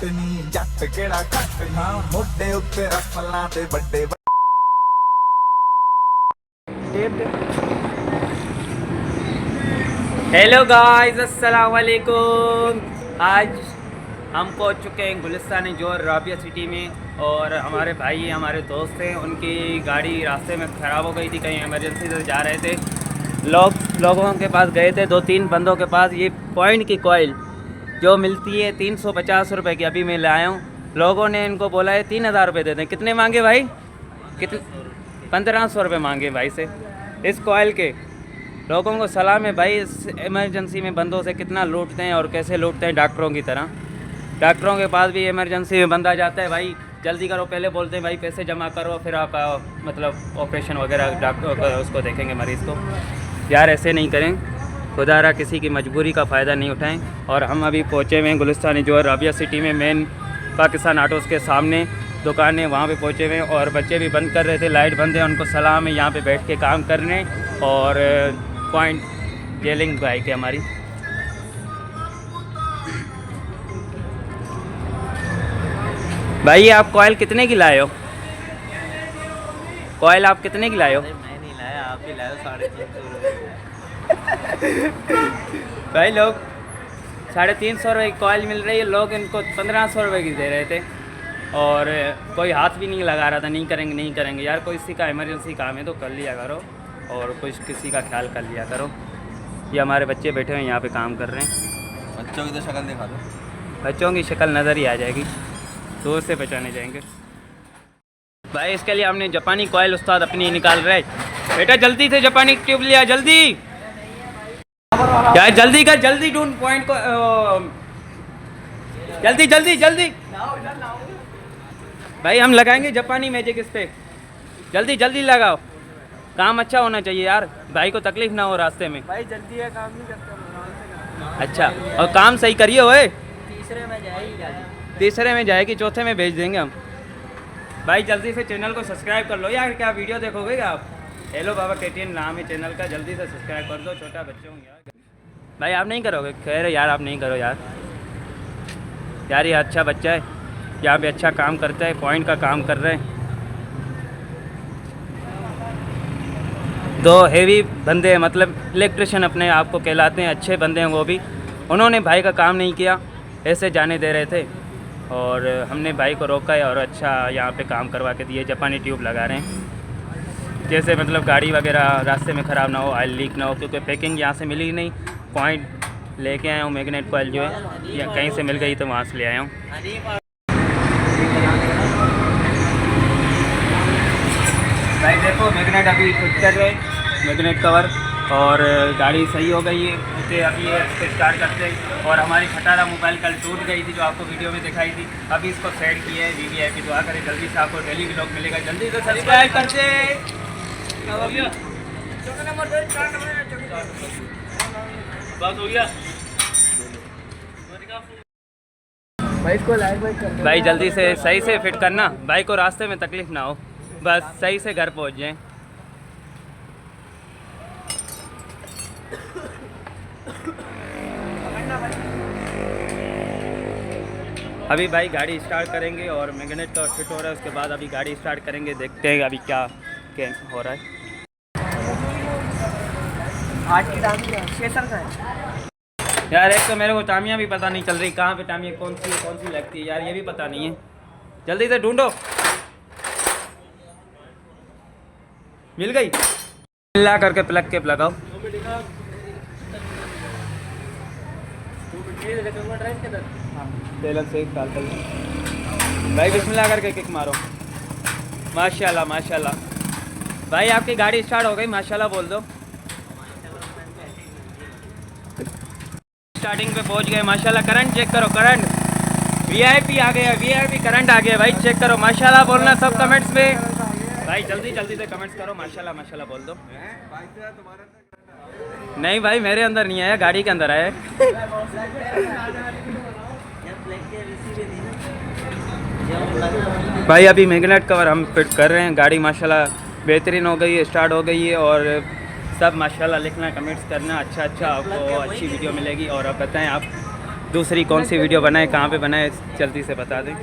नी जट केड़ा घट ना मोढे उत्ते रफलां ते बड़े हेलो गाइस, अस्सलाम वालेकुम। आज हम पहुंच चुके हैं गुलिस्तान जोर राबिया सिटी में और हमारे भाई हमारे दोस्त हैं, उनकी गाड़ी रास्ते में ख़राब हो गई थी, कहीं इमरजेंसी से जा रहे थे। लोगों के पास गए थे, 2-3 बंदों के पास। ये पॉइंट की कॉइल जो मिलती है 350 रुपये की, अभी मैं लाया हूँ। लोगों ने इनको बोला है 3000 रुपये दे दें। कितने मांगे भाई? कितने? 1500 रुपये मांगे भाई से इस कॉइल के। लोगों को सलाम है भाई, इस इमरजेंसी में बंदों से कितना लूटते हैं और कैसे लूटते हैं, डॉक्टरों की तरह। डॉक्टरों के पास भी इमरजेंसी में बंदा जाता है, भाई जल्दी करो, पहले बोलते हैं भाई पैसे जमा करो, फिर आप मतलब ऑपरेशन वगैरह डॉक्टर उसको देखेंगे मरीज़ को। यार ऐसे नहीं करें, खुदारा किसी की मजबूरी का फ़ायदा नहीं उठाएं। और हम अभी पहुँचे हुए हैं गुलिस्तान जोर राबिया सिटी में, मेन पाकिस्तान ऑटोज़ के सामने दुकान है, वहाँ पे पहुँचे हुए हैं। और बच्चे भी बंद कर रहे थे, लाइट बंद है, उनको सलाम है यहाँ पे बैठ के काम करने। और पॉइंट जेलिंग बाइक है हमारी। भाई आप कॉयल कितने की लाए हो? कॉयल आप कितने की लाए हो? मैं नहीं लाया, आप ही लाए 350 रुपये। भाई लोग 350 रुपये की कॉयल मिल रही है, लोग इनको 1500 रुपये की दे रहे थे और कोई हाथ भी नहीं लगा रहा था। नहीं करेंगे नहीं करेंगे यार, कोई किसी का इमरजेंसी काम है तो कर लिया करो और कुछ किसी का ख्याल कर लिया करो। ये हमारे बच्चे बैठे हुए हैं यहाँ पे काम कर रहे हैं। बच्चों की तो शक्ल दिखा दो। बच्चों की शक्ल नज़र ही आ जाएगी, दूर से पहचाने जाएंगे। भाई इसके लिए हमने जापानी कॉयल उस्ताद अपनी निकाल रहे। बेटा जल्दी से जापानी ट्यूब लिया, जल्दी यार, जल्दी कर, जल्दी ढूंढ पॉइंट को, जल्दी जल्दी जल्दी। भाई हम लगाएंगे जापानी मैजिक इस पे, जल्दी जल्दी लगाओ, काम अच्छा होना चाहिए यार, भाई को तकलीफ ना हो रास्ते में। भाई जल्दी है, काम नहीं करता। अच्छा, और काम सही करिए ओए। तीसरे में जाएगी गाड़ी। तीसरे में जाएगी, चौथे में भेज देंगे हम। भाई जल्दी से चैनल को सब्सक्राइब कर लो यार, क्या वीडियो देखोगे क्या आप? हेलो बाबा KTN नाम है चैनल का, जल्दी से सब्सक्राइब कर दो, छोटा बच्चे होंगे यार। भाई आप नहीं करोगे? खैर यार आप नहीं करो यार। यार ये अच्छा बच्चा है, यहाँ पे अच्छा काम करता है, पॉइंट का काम कर रहे हैं। दो हेवी बंदे हैं, मतलब इलेक्ट्रिशियन अपने आप को कहलाते हैं, अच्छे बंदे हैं वो भी। उन्होंने भाई का काम नहीं किया, ऐसे जाने दे रहे थे और हमने भाई को रोका है और अच्छा यहाँ पे काम करवा के दिए। जापानी ट्यूब लगा रहे हैं, जैसे मतलब गाड़ी वगैरह रास्ते में ख़राब ना हो, ऑयल लीक ना हो, क्योंकि पैकिंग यहाँ से मिली नहीं। पॉइंट लेके आया हूँ, मैग्नेट कॉइल जो है या कहीं से मिल गई तो वहाँ से ले आया हूँ। भाई देखो मैग्नेट अभी फिट कर रहे हैं, मैग्नेट कवर, और गाड़ी सही हो गई है। उसे अभी इसको स्टार्ट करते हैं। और हमारी खटारा मोबाइल कल टूट गई थी जो आपको वीडियो में दिखाई थी, अभी इसको सेट किया है। VVIP दुआ करें जल्दी से आपको डेली व्लॉग मिलेगा, जल्दी से सब्सक्राइब करते। बस हो गया भाई, जल्दी से सही से फिट करना, भाई को रास्ते में तकलीफ ना हो, बस सही से घर पहुंच जाएं। अभी भाई गाड़ी स्टार्ट करेंगे और मैग्नेट का फिट हो रहा है, उसके बाद अभी गाड़ी स्टार्ट करेंगे, देखते हैं अभी क्या हो रहा है। आज की दाम स्पेशल का है यार, एक तो मेरे को टामियाँ भी पता नहीं चल रही, कहाँ पे टामियाँ कौन सी लगती है यार, ये भी पता नहीं है। जल्दी से ढूंढो। मिल गई? ला करके प्लग के लगाओ। तेल से डाल भाई, बिस्मिल्लाह करके किक मारो। माशाल्लाह माशाल्लाह। भाई आपकी गाड़ी स्टार्ट हो गई, माशाल्लाह बोल दो। स्टार्टिंग पे पहुंच गए माशाल्लाह। करंट चेक करो, करंट VIP आ गया, VIP करंट आ गया भाई, चेक करो। माशाल्लाह बोलना सब कमेंट्स में भाई, जल्दी जल्दी से कमेंट्स करो, माशाल्लाह माशाल्लाह बोल दो। नहीं भाई मेरे अंदर नहीं आया, गाड़ी के अंदर आया। भाई अभी मैग्नेट कवर हम फिट कर रहे हैं, गाड़ी माशाल्लाह बेहतरीन हो गई है, स्टार्ट हो गई है। और सब माशाल्लाह लिखना, कमेंट्स करना, अच्छा आपको अच्छी वीडियो मिलेगी। और अब बताएं आप दूसरी कौन सी वीडियो बनाए, कहाँ पे बनाए, जल्दी से बता दें।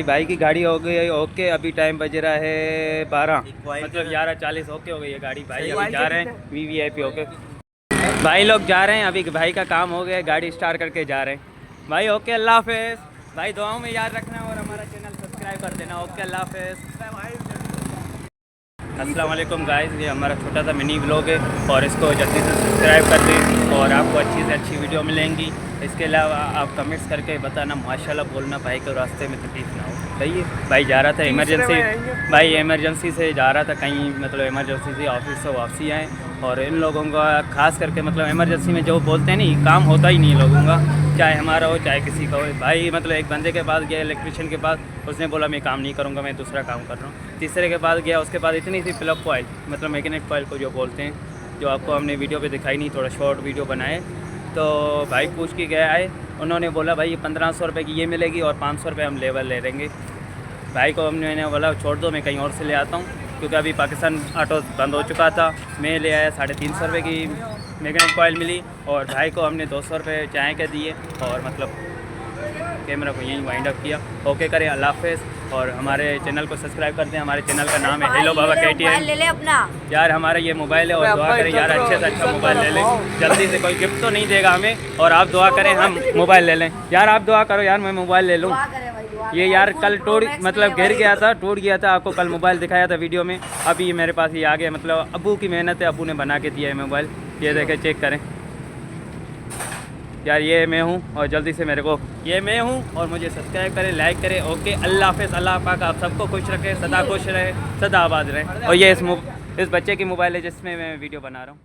भाई की गाड़ी हो गई ओके। अभी टाइम बज रहा है 12, मतलब 11:40 ओके हो गई है गाड़ी। भाई अभी जा रहे हैं VVIP ओके। भाई लोग जा रहे हैं, अभी भाई का काम हो गया, गाड़ी स्टार्ट करके जा रहे हैं भाई। ओके अल्लाह हाफिज़ भाई, दुआओं में याद रखना और हमारा चैनल सब्सक्राइब कर देना। ओके अल्लाह हाफिज़। अस्सलाम वालेकुम गाइस, ये हमारा छोटा सा मिनी व्लॉग है और इसको जल्दी से सब्सक्राइब कर दें और आपको अच्छी से अच्छी वीडियो मिलेंगी। इसके अलावा आप कमेंट्स करके बताना माशाल्लाह बोलना, भाई को रास्ते में तकलीफ ना हो। सही है भाई, जा रहा था इमरजेंसी, भाई इमरजेंसी से जा रहा था कहीं, मतलब इमरजेंसी से ऑफिस से वापसी आए। और इन लोगों का खास करके मतलब इमरजेंसी में जो बोलते हैं नहीं, काम होता ही नहीं लोगों का, चाहे हमारा हो चाहे किसी का हो। भाई मतलब एक बंदे के पास गया इलेक्ट्रिशियन के पास, उसने बोला मैं काम नहीं करूँगा, मैं दूसरा काम कर रहा हूँ। तीसरे के पास गया, उसके बाद इतनी सी प्लग कॉइल, मतलब मैग्नेट कॉइल को जो बोलते हैं, जो आपको हमने वीडियो पे दिखाई नहीं, थोड़ा शॉर्ट वीडियो बनाए। तो भाई पूछ के गया है, उन्होंने बोला भाई 1500 रुपये की ये मिलेगी और 500 रुपये हम लेबर ले लेंगे। भाई को मैंने बोला छोड़ दो, मैं कहीं और से ले आता हूँ, क्योंकि अभी पाकिस्तान ऑटो बंद हो चुका था। मैं ले आया 350 रुपये की मैग्नेट कॉइल मिली और भाई को हमने 200 रुपये चाय के दिए और मतलब कैमरा को यहीं वाइंड अप किया। ओके करें, अल्लाह हाफिज़। और हमारे चैनल को सब्सक्राइब करते हैं। हमारे चैनल का नाम है हेलो बाबा KTN। ले ले अपना यार हमारा ये मोबाइल है और दुआ करें यार अच्छे से अच्छा मोबाइल ले लें जल्दी से। कोई गिफ्ट तो नहीं देगा हमें और आप दुआ करें हम मोबाइल ले लें। यार आप दुआ करो यार, मैं मोबाइल ले लूँ। ये यार कल मतलब गिर गया था, टूट गया था, आपको कल मोबाइल दिखाया था वीडियो में। अभी ये मेरे पास ये आ गया, मतलब अब्बू की मेहनत है, अब्बू ने बना के दिया है मोबाइल। ये देखें, चेक करें यार, ये मैं हूँ और जल्दी से मेरे को, ये मैं हूँ और मुझे सब्सक्राइब करें, लाइक करें। ओके अल्लाह हाफिज़। अल्लाह पाक आप सबको खुश रखे, सदा खुश रहे, सदा आबाद रहे। और ये इस बच्चे की मोबाइल है जिसमें मैं वीडियो बना रहा हूँ।